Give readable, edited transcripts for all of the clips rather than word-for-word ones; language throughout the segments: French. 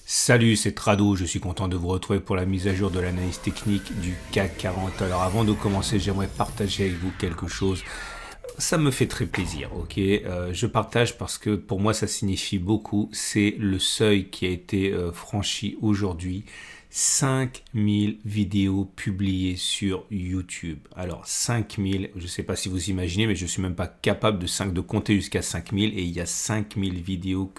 Salut, c'est Trado, je suis content de vous retrouver pour la mise à jour de l'analyse technique du CAC 40. Alors avant de commencer, j'aimerais partager avec vous quelque chose. Ça me fait très plaisir, ok. Je partage parce que pour moi ça signifie beaucoup. C'est le seuil qui a été franchi aujourd'hui. 5000 vidéos publiées sur YouTube. Alors 5000, je ne sais pas si vous imaginez, mais je ne suis même pas capable de compter jusqu'à 5000 et il y a 5000 vidéos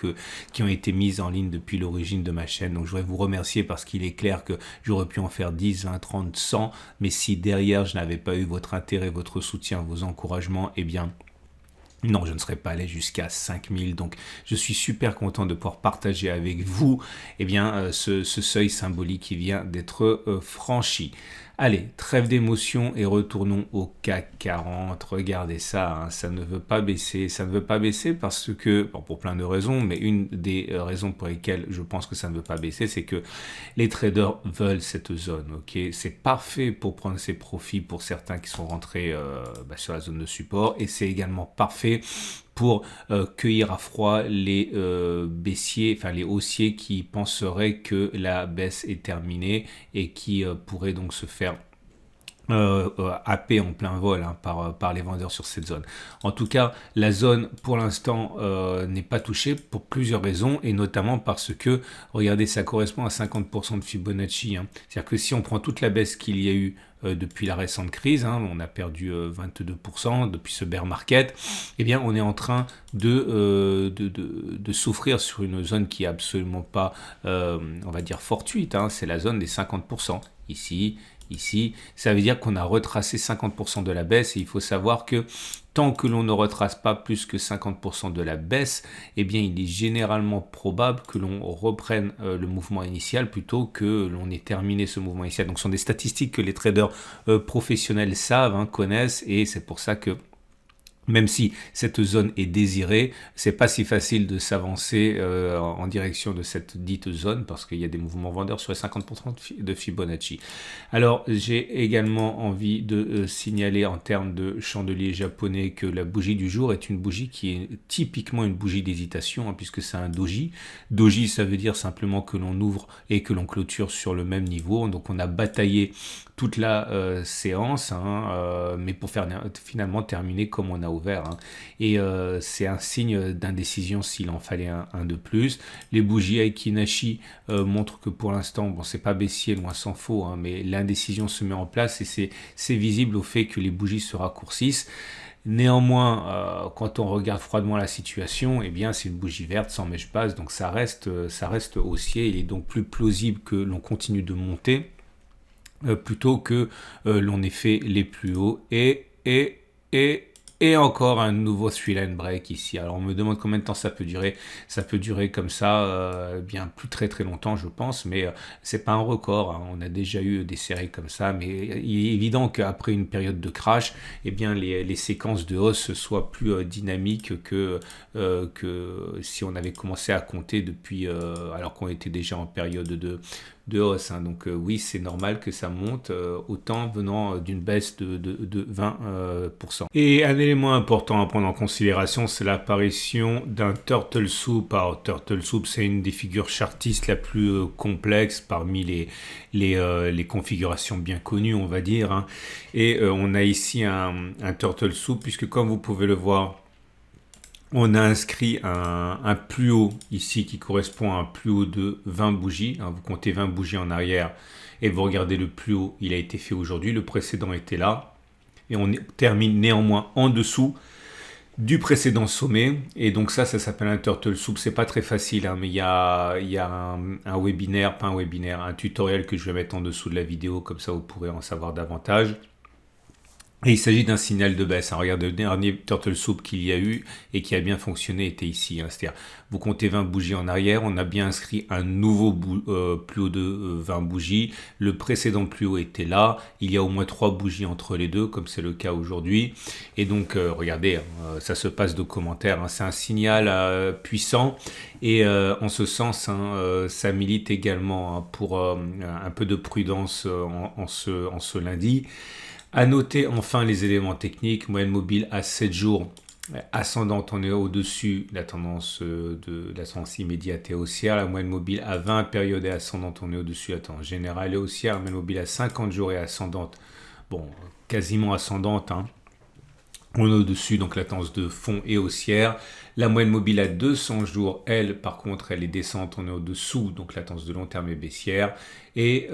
qui ont été mises en ligne depuis l'origine de ma chaîne. Donc je voudrais vous remercier parce qu'il est clair que j'aurais pu en faire 10, 20, 30, 100, mais si derrière je n'avais pas eu votre intérêt, votre soutien, vos encouragements, eh bien non, je ne serais pas allé jusqu'à 5000. Donc, je suis super content de pouvoir partager avec vous ce seuil symbolique qui vient d'être franchi. Allez, trêve d'émotion et retournons au CAC 40. Regardez ça, hein, ça ne veut pas baisser. Ça ne veut pas baisser parce que, bon, pour plein de raisons, mais une des raisons pour lesquelles je pense que ça ne veut pas baisser, c'est que les traders veulent cette zone. Ok, c'est parfait pour prendre ses profits pour certains qui sont rentrés sur la zone de support et c'est également parfait pour cueillir à froid les baissiers, enfin les haussiers qui penseraient que la baisse est terminée et qui pourraient donc se faire happé en plein vol hein, par les vendeurs sur cette zone. En tout cas, la zone pour l'instant n'est pas touchée pour plusieurs raisons et notamment parce que, regardez, ça correspond à 50% de Fibonacci. Hein. C'est-à-dire que si on prend toute la baisse qu'il y a eu depuis la récente crise, hein, on a perdu 22% depuis ce bear market, eh bien on est en train de souffrir sur une zone qui est absolument pas, on va dire, fortuite. Hein. C'est la zone des 50%. Ici, ça veut dire qu'on a retracé 50% de la baisse et il faut savoir que tant que l'on ne retrace pas plus que 50% de la baisse, eh bien il est généralement probable que l'on reprenne le mouvement initial plutôt que l'on ait terminé ce mouvement initial. Donc ce sont des statistiques que les traders professionnels savent, hein, connaissent et c'est pour ça que même si cette zone est désirée, c'est pas si facile de s'avancer en direction de cette dite zone parce qu'il y a des mouvements vendeurs sur les 50% de Fibonacci. Alors, j'ai également envie de signaler en termes de chandelier japonais que la bougie du jour est une bougie qui est typiquement une bougie d'hésitation hein, puisque c'est un doji. Doji, ça veut dire simplement que l'on ouvre et que l'on clôture sur le même niveau. Donc, on a bataillé toute la séance, hein, mais pour finalement terminer comme on a ouvert. Hein. Et c'est un signe d'indécision s'il en fallait un de plus. Les bougies Aiki-Nashi montrent que pour l'instant, bon, c'est pas baissier, loin s'en faut, hein, mais l'indécision se met en place et c'est visible au fait que les bougies se raccourcissent. Néanmoins, quand on regarde froidement la situation, eh bien, c'est une bougie verte sans mèche basse, donc ça reste haussier. Il est donc plus plausible que l'on continue de monter plutôt que l'on ait fait les plus hauts et encore un nouveau three-line break ici. Alors on me demande combien de temps ça peut durer. Ça peut durer comme ça bien plus très longtemps je pense, mais c'est pas un record. Hein. On a déjà eu des séries comme ça, mais il est évident qu'après une période de crash, eh bien les séquences de hausse soient plus dynamiques que si on avait commencé à compter depuis alors qu'on était déjà en période de hausse. Hein. Donc oui, c'est normal que ça monte autant venant d'une baisse de 20%. Et un élément important à prendre en considération, c'est l'apparition d'un Turtle Soup. Alors Turtle Soup, c'est une des figures chartistes la plus complexe parmi les configurations bien connues, on va dire. Hein. Et on a ici un Turtle Soup, puisque comme vous pouvez le voir, on a inscrit un plus haut ici qui correspond à un plus haut de 20 bougies. Vous comptez 20 bougies en arrière et vous regardez le plus haut, il a été fait aujourd'hui. Le précédent était là. Et on termine néanmoins en dessous du précédent sommet. Et donc ça s'appelle un Turtle Soup. C'est pas très facile, hein, mais il y a un webinaire, pas un webinaire, un tutoriel que je vais mettre en dessous de la vidéo. Comme ça, vous pourrez en savoir davantage. Et il s'agit d'un signal de baisse. Hein. Regardez, le dernier Turtle Soup qu'il y a eu et qui a bien fonctionné était ici. Hein. C'est-à-dire, vous comptez 20 bougies en arrière, on a bien inscrit un nouveau plus haut de 20 bougies. Le précédent plus haut était là. Il y a au moins 3 bougies entre les deux, comme c'est le cas aujourd'hui. Et donc, regardez, ça se passe de commentaires. Hein. C'est un signal puissant. Et en ce sens, hein, ça milite également hein, pour un peu de prudence en ce lundi. À noter enfin les éléments techniques, moyenne mobile à 7 jours ascendante, on est au-dessus de la tendance immédiate et haussière. La moyenne mobile à 20 périodes est ascendante, on est au-dessus de la tendance générale et haussière. La moyenne mobile à 50 jours est ascendante, bon, quasiment ascendante, hein. On est au-dessus, donc la tendance de fond est haussière. La moyenne mobile à 200 jours, elle, par contre, elle est descendante, on est au-dessous, donc la tendance de long terme est baissière. Et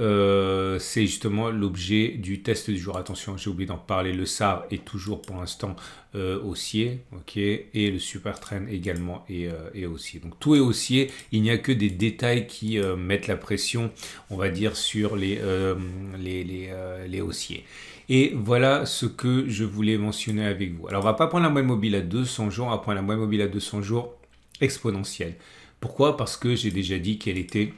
c'est justement l'objet du test du jour. Attention, j'ai oublié d'en parler, le SAR est toujours pour l'instant haussier, ok, et le super trend également est haussier. Donc tout est haussier, il n'y a que des détails qui mettent la pression, on va dire, sur les haussiers. Et voilà ce que je voulais mentionner avec vous. Alors, on ne va pas prendre la moyenne mobile à 200 jours, on va prendre la moyenne mobile à 200 jours exponentielle. Pourquoi? Parce que j'ai déjà dit qu'elle était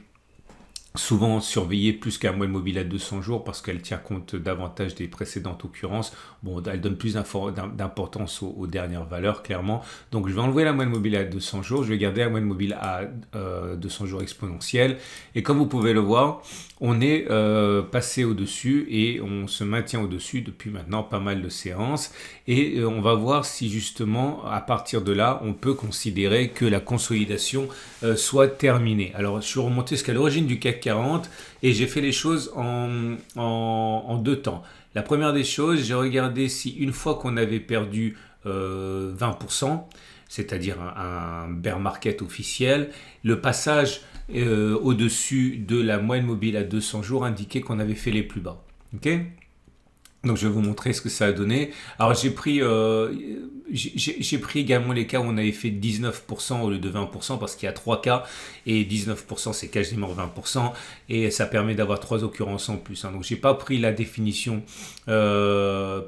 souvent surveillée plus qu'un moyenne mobile à 200 jours parce qu'elle tient compte davantage des précédentes occurrences. Bon, elle donne plus d'importance aux dernières valeurs, clairement. Donc, je vais enlever la moyenne mobile à 200 jours. Je vais garder la moyenne mobile à 200 jours exponentielle. Et comme vous pouvez le voir, on est passé au-dessus et on se maintient au-dessus depuis maintenant pas mal de séances. Et on va voir si justement, à partir de là, on peut considérer que la consolidation soit terminée. Alors, je suis remonté jusqu'à l'origine du CAC 40 et j'ai fait les choses en deux temps. La première des choses, j'ai regardé si une fois qu'on avait perdu 20%, c'est-à-dire un bear market officiel, le passage au-dessus de la moyenne mobile à 200 jours indiquait qu'on avait fait les plus bas. Ok ? Donc je vais vous montrer ce que ça a donné. Alors j'ai pris également les cas où on avait fait 19% au lieu de 20% parce qu'il y a 3 cas et 19% c'est quasiment 20% et ça permet d'avoir 3 occurrences en plus, hein. Donc j'ai pas pris la définition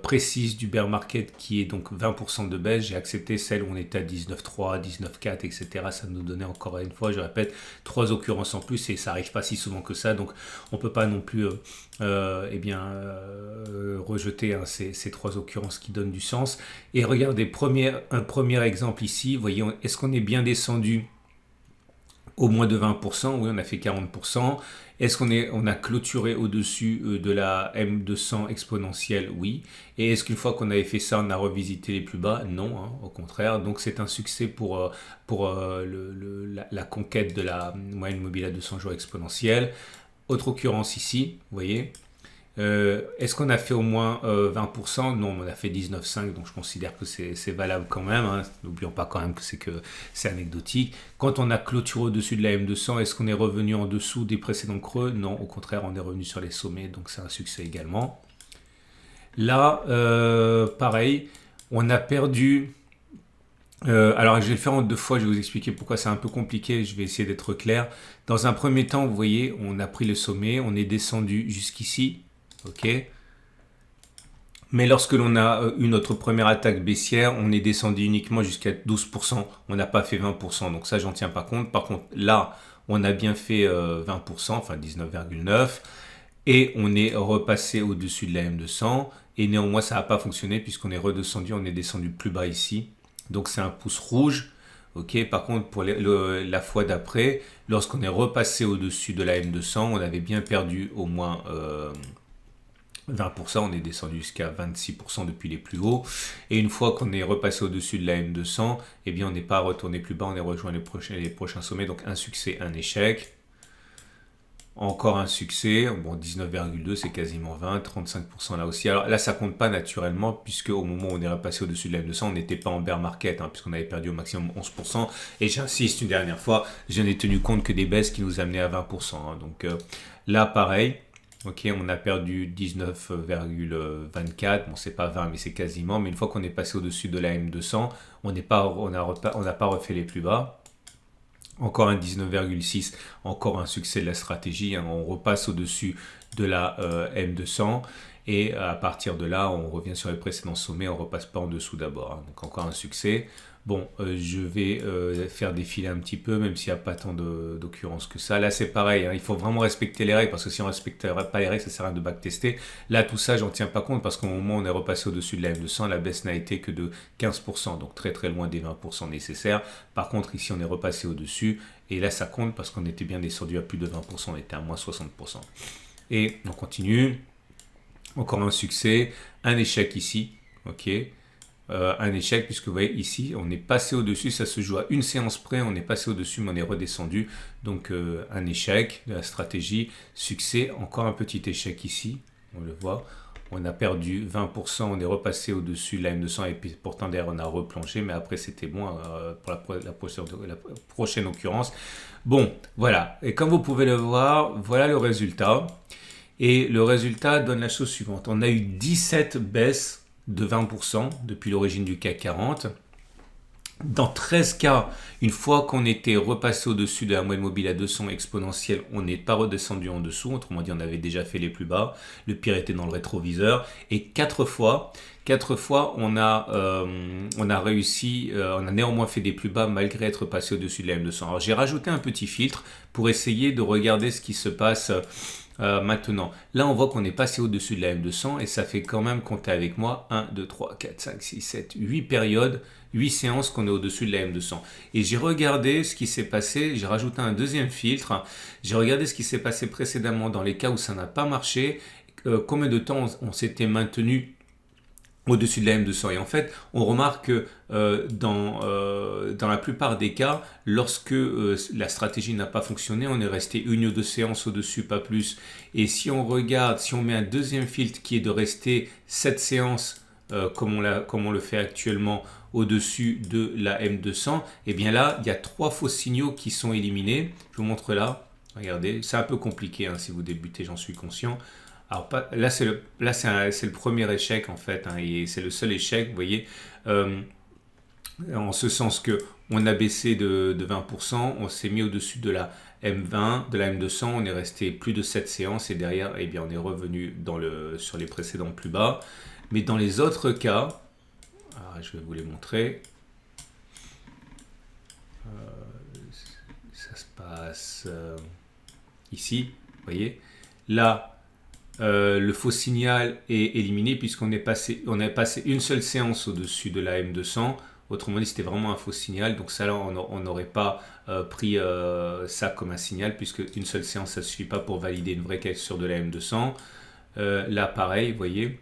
précise du bear market qui est donc 20% de baisse. J'ai accepté celle où on était à 19,3, 19,4, etc. Ça nous donnait encore une fois, je répète, 3 occurrences en plus et ça arrive pas si souvent que ça. Donc on peut pas non plus rejeter, hein, ces 3 occurrences qui donnent du sens. Et regardez, un premier exemple ici, voyez, est-ce qu'on est bien descendu au moins de 20%? Oui, on a fait 40%. Est-ce on a clôturé au-dessus de la M200 exponentielle? Oui. Et est-ce qu'une fois qu'on avait fait ça, on a revisité les plus bas? Non, hein, au contraire. Donc c'est un succès pour la conquête de la moyenne mobile à 200 jours exponentielle. Autre occurrence ici, vous voyez. Est-ce qu'on a fait au moins 20%? Non, on a fait 19,5, donc je considère que c'est valable quand même, hein. N'oublions pas quand même que c'est anecdotique. Quand on a clôturé au-dessus de la M200, est-ce qu'on est revenu en dessous des précédents creux? Non, au contraire, on est revenu sur les sommets, donc c'est un succès également. Là, pareil, on a perdu... alors je vais le faire en 2 fois, je vais vous expliquer pourquoi c'est un peu compliqué, je vais essayer d'être clair. Dans un premier temps, vous voyez, on a pris le sommet, on est descendu jusqu'ici. Ok. Mais lorsque l'on a eu notre première attaque baissière, on est descendu uniquement jusqu'à 12%. On n'a pas fait 20%. Donc ça, j'en tiens pas compte. Par contre, là, on a bien fait 20%, enfin 19,9%. Et on est repassé au-dessus de la M200. Et néanmoins, ça n'a pas fonctionné puisqu'on est redescendu. On est descendu plus bas ici. Donc c'est un pouce rouge. Ok. Par contre, pour la fois d'après, lorsqu'on est repassé au-dessus de la M200, on avait bien perdu au moins... 20%, on est descendu jusqu'à 26% depuis les plus hauts. Et une fois qu'on est repassé au-dessus de la M200, eh bien on n'est pas retourné plus bas, on est rejoint les prochains sommets. Donc un succès, un échec. Encore un succès, bon 19,2 c'est quasiment 20, 35% là aussi. Alors là ça compte pas naturellement puisque au moment où on est repassé au-dessus de la M200, on n'était pas en bear market, hein, puisqu'on avait perdu au maximum 11%. Et j'insiste une dernière fois, je n'ai tenu compte que des baisses qui nous amenaient à 20%, hein. Donc là pareil. Ok, on a perdu 19,24, bon c'est pas 20 mais c'est quasiment, mais une fois qu'on est passé au-dessus de la M200, on n'a pas refait les plus bas. Encore un 19,6, encore un succès de la stratégie, hein. On repasse au-dessus de la M200 et à partir de là, on revient sur les précédents sommets, on repasse pas en dessous d'abord, hein. Donc encore un succès. Bon, je vais faire défiler un petit peu, même s'il n'y a pas tant d'occurrences que ça. Là, c'est pareil, hein, il faut vraiment respecter les règles, parce que si on ne respecte pas les règles, ça ne sert à rien de backtester. Là, tout ça, j'en tiens pas compte, parce qu'au moment où on est repassé au-dessus de la M200, la baisse n'a été que de 15%, donc très très loin des 20% nécessaires. Par contre, ici, on est repassé au-dessus, et là, ça compte, parce qu'on était bien descendu à plus de 20%, on était à moins 60%. Et on continue. Encore un succès, un échec ici, ok. un échec, puisque vous voyez ici, on est passé au-dessus, ça se joue à une séance près, on est passé au-dessus, mais on est redescendu. Donc un échec de la stratégie, succès, encore un petit échec ici, on le voit. On a perdu 20%, on est repassé au-dessus de la M200 et puis pourtant derrière on a replongé, mais après c'était bon pour la prochaine occurrence. Bon, voilà, et comme vous pouvez le voir, voilà le résultat. Et le résultat donne la chose suivante. On a eu 17 baisses de 20% depuis l'origine du CAC 40. Dans 13 cas, une fois qu'on était repassé au-dessus de la moyenne mobile à 200 exponentielle, on n'est pas redescendu en dessous. Autrement dit, on avait déjà fait les plus bas. Le pire était dans le rétroviseur. Et 4 fois, on a réussi, on a néanmoins fait des plus bas malgré être passé au-dessus de la M200. Alors j'ai rajouté un petit filtre pour essayer de regarder ce qui se passe maintenant. Là, on voit qu'on est passé au-dessus de la M200 et ça fait quand même, compter avec moi, 1, 2, 3, 4, 5, 6, 7, 8 périodes, 8 séances qu'on est au-dessus de la M200. Et j'ai regardé ce qui s'est passé, j'ai rajouté un deuxième filtre, j'ai regardé ce qui s'est passé précédemment dans les cas où ça n'a pas marché, combien de temps on s'était maintenu au-dessus de la M200. Et en fait, on remarque que dans la plupart des cas, lorsque la stratégie n'a pas fonctionné, on est resté une ou deux séances au-dessus, pas plus. Et si on regarde, si on met un deuxième filtre qui est de rester 7 séances, comme on le fait actuellement, au-dessus de la M200, et bien là, il y a 3 faux signaux qui sont éliminés. Je vous montre là. Regardez, c'est un peu compliqué si vous débutez, j'en suis conscient. Alors là, c'est le premier échec en fait, et c'est le seul échec, vous voyez, en ce sens que on a baissé de 20%, on s'est mis au-dessus de la M20, de la M200, on est resté plus de 7 séances et derrière, eh bien, on est revenu sur les précédents plus bas. Mais dans les autres cas, je vais vous les montrer. Ça se passe ici, vous voyez, là. Le faux signal est éliminé puisqu'on a passé une seule séance au-dessus de la M200. Autrement dit, c'était vraiment un faux signal. Donc ça, là, on n'aurait pas pris ça comme un signal puisque une seule séance, ça ne suffit pas pour valider une vraie cassure de la M200. Là, pareil, vous voyez.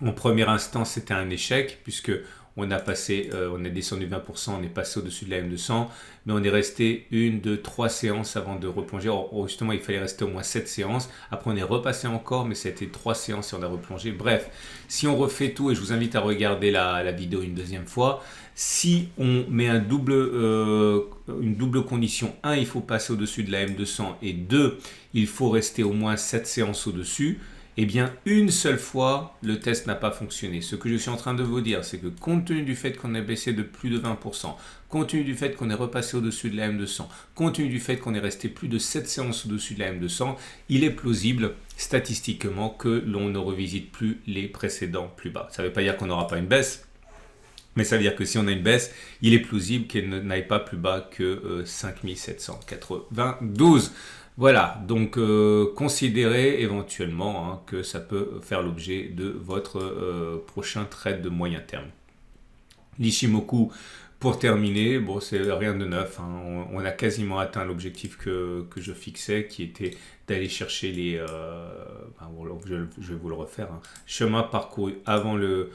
En première instance, c'était un échec puisque on est descendu 20%, on est passé au-dessus de la M200, mais on est resté 1, 2, 3 séances avant de replonger. Justement, il fallait rester au moins 7 séances. Après, on est repassé encore, mais c'était 3 séances et on a replongé. Bref, si on refait tout, et je vous invite à regarder la vidéo une deuxième fois, si on met une double condition, 1, il faut passer au-dessus de la M200, et 2, il faut rester au moins 7 séances au-dessus, eh bien, une seule fois, le test n'a pas fonctionné. Ce que je suis en train de vous dire, c'est que compte tenu du fait qu'on a baissé de plus de 20%, compte tenu du fait qu'on est repassé au-dessus de la M200, compte tenu du fait qu'on est resté plus de 7 séances au-dessus de la M200, il est plausible statistiquement que l'on ne revisite plus les précédents plus bas. Ça ne veut pas dire qu'on n'aura pas une baisse, mais ça veut dire que si on a une baisse, il est plausible qu'elle n'aille pas plus bas que 5792. Voilà, donc considérez éventuellement que ça peut faire l'objet de votre prochain trade de moyen terme. L'Ichimoku, pour terminer, bon, c'est rien de neuf. On a quasiment atteint l'objectif que je fixais, qui était d'aller chercher les... je vais vous le refaire. Chemin parcouru avant le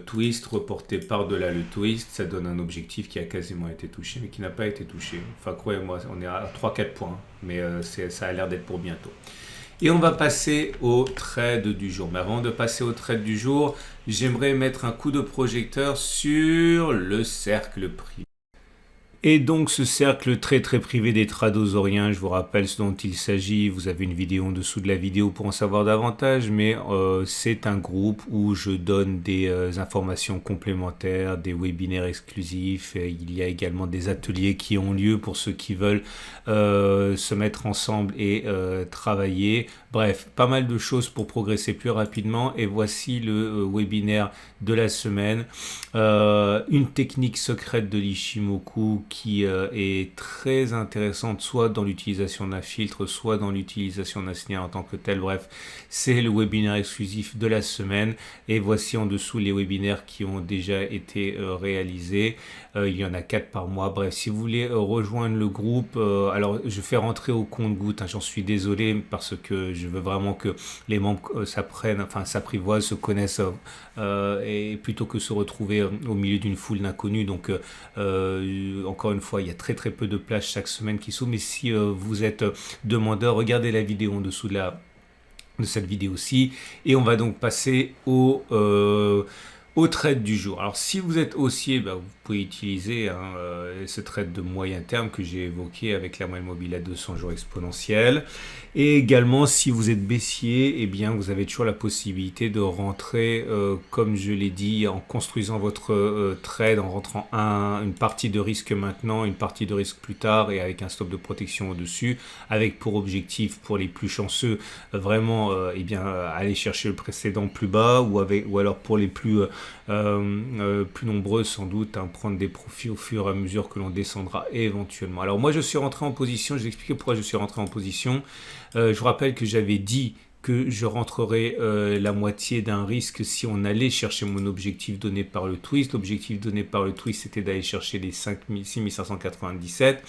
twist, reporté par-delà le twist, ça donne un objectif qui a quasiment été touché, mais qui n'a pas été touché. Enfin, croyez-moi, on est à 3-4 points, mais ça a l'air d'être pour bientôt. Et on va passer au trade du jour. Mais avant de passer au trade du jour, j'aimerais mettre un coup de projecteur sur le cercle privé. Et donc ce cercle très privé des tradosoriens, je vous rappelle ce dont il s'agit, vous avez une vidéo en dessous de la vidéo pour en savoir davantage, mais c'est un groupe où je donne des informations complémentaires, des webinaires exclusifs, il y a également des ateliers qui ont lieu pour ceux qui veulent se mettre ensemble et travailler. Bref, pas mal de choses pour progresser plus rapidement et voici le webinaire de la semaine. Une technique secrète de l'Ichimoku qui est très intéressante, soit dans l'utilisation d'un filtre, soit dans l'utilisation d'un signal en tant que tel. Bref, c'est le webinaire exclusif de la semaine. Et voici en dessous les webinaires qui ont déjà été réalisés. Il y en a 4 par mois. Bref, si vous voulez rejoindre le groupe, alors je fais rentrer au compte-goutte, hein, j'en suis désolé parce que je veux vraiment que les membres s'apprivoisent, se connaissent et plutôt que se retrouver au milieu d'une foule d'inconnus. Donc encore une fois, il y a très peu de places chaque semaine qui s'ouvrent, mais si vous êtes demandeur, regardez la vidéo en dessous de cette vidéo-ci, et on va donc passer au trade du jour. Alors si vous êtes haussier, vous pouvez utiliser ce trade de moyen terme que j'ai évoqué avec la moyenne mobile à 200 jours exponentielle. Et également, si vous êtes baissier, eh bien, vous avez toujours la possibilité de rentrer, comme je l'ai dit, en construisant votre trade, en rentrant une partie de risque maintenant, une partie de risque plus tard, et avec un stop de protection au-dessus, avec pour objectif, pour les plus chanceux, vraiment aller chercher le précédent plus bas, ou alors pour les plus nombreux sans doute, prendre des profits au fur et à mesure que l'on descendra éventuellement. Alors moi je suis rentré en position, je vais expliquer pourquoi je suis rentré en position. Je vous rappelle que j'avais dit que je rentrerai la moitié d'un risque si on allait chercher mon objectif donné par le twist. L'objectif donné par le twist, c'était d'aller chercher les 6597.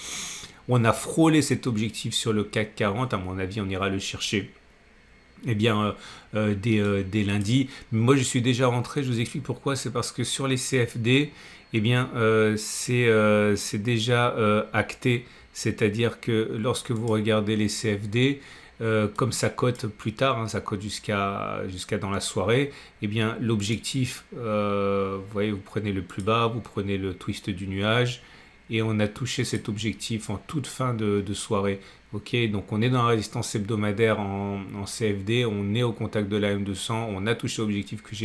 On a frôlé cet objectif sur le CAC 40, à mon avis on ira le chercher dès lundi. Mais moi je suis déjà rentré, je vous explique pourquoi. C'est parce que sur les CFD, c'est déjà acté, c'est-à-dire que lorsque vous regardez les CFD, comme ça cote plus tard, ça cote jusqu'à dans la soirée, l'objectif, vous voyez, vous prenez le plus bas, vous prenez le twist du nuage, et on a touché cet objectif en toute fin de soirée. Ok, donc on est dans la résistance hebdomadaire en CFD, on est au contact de la M200, on a touché l'objectif que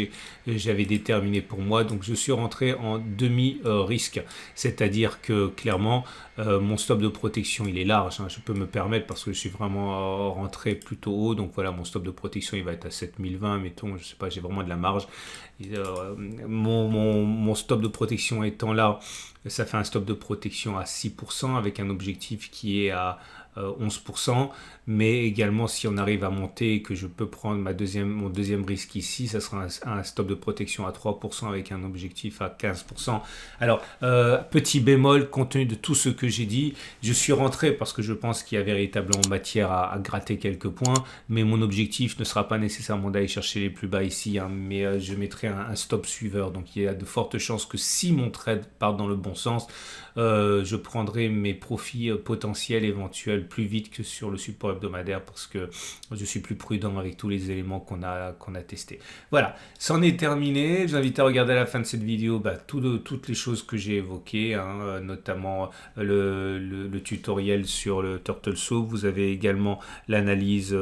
j'avais déterminé pour moi, donc je suis rentré en demi-risque, c'est-à-dire que clairement mon stop de protection il est large, je peux me permettre parce que je suis vraiment rentré plutôt haut, donc voilà, mon stop de protection il va être à 7020, mettons, je sais pas, j'ai vraiment de la marge. Mon stop de protection étant là, ça fait un stop de protection à 6% avec un objectif qui est à 11%, mais également si on arrive à monter et que je peux prendre mon deuxième risque ici, ça sera un stop de protection à 3% avec un objectif à 15%. Alors petit bémol, compte tenu de tout ce que j'ai dit, je suis rentré parce que je pense qu'il y a véritablement matière à gratter quelques points, mais mon objectif ne sera pas nécessairement d'aller chercher les plus bas ici, mais je mettrai un stop suiveur, donc il y a de fortes chances que si mon trade part dans le bon sens, je prendrai mes profits potentiels éventuels plus vite que sur le support hebdomadaire parce que je suis plus prudent avec tous les éléments qu'on a testés. Voilà, c'en est terminé. Je vous invite à regarder à la fin de cette vidéo toutes les choses que j'ai évoquées, notamment le tutoriel sur le Turtle Soup. Vous avez également l'analyse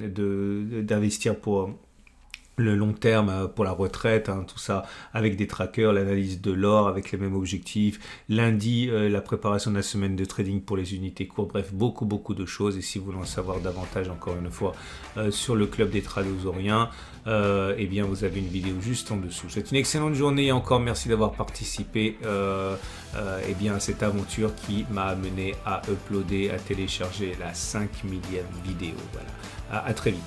d'investir pour le long terme, pour la retraite, tout ça avec des trackers, l'analyse de l'or avec les mêmes objectifs, lundi la préparation de la semaine de trading pour les unités courtes, bref beaucoup de choses. Et si vous voulez en savoir davantage encore une fois sur le club des tradosoriens, vous avez une vidéo juste en dessous. C'est une excellente journée et encore merci d'avoir participé à cette aventure qui m'a amené à uploader, à télécharger la 5 millième vidéo. Voilà, à très vite.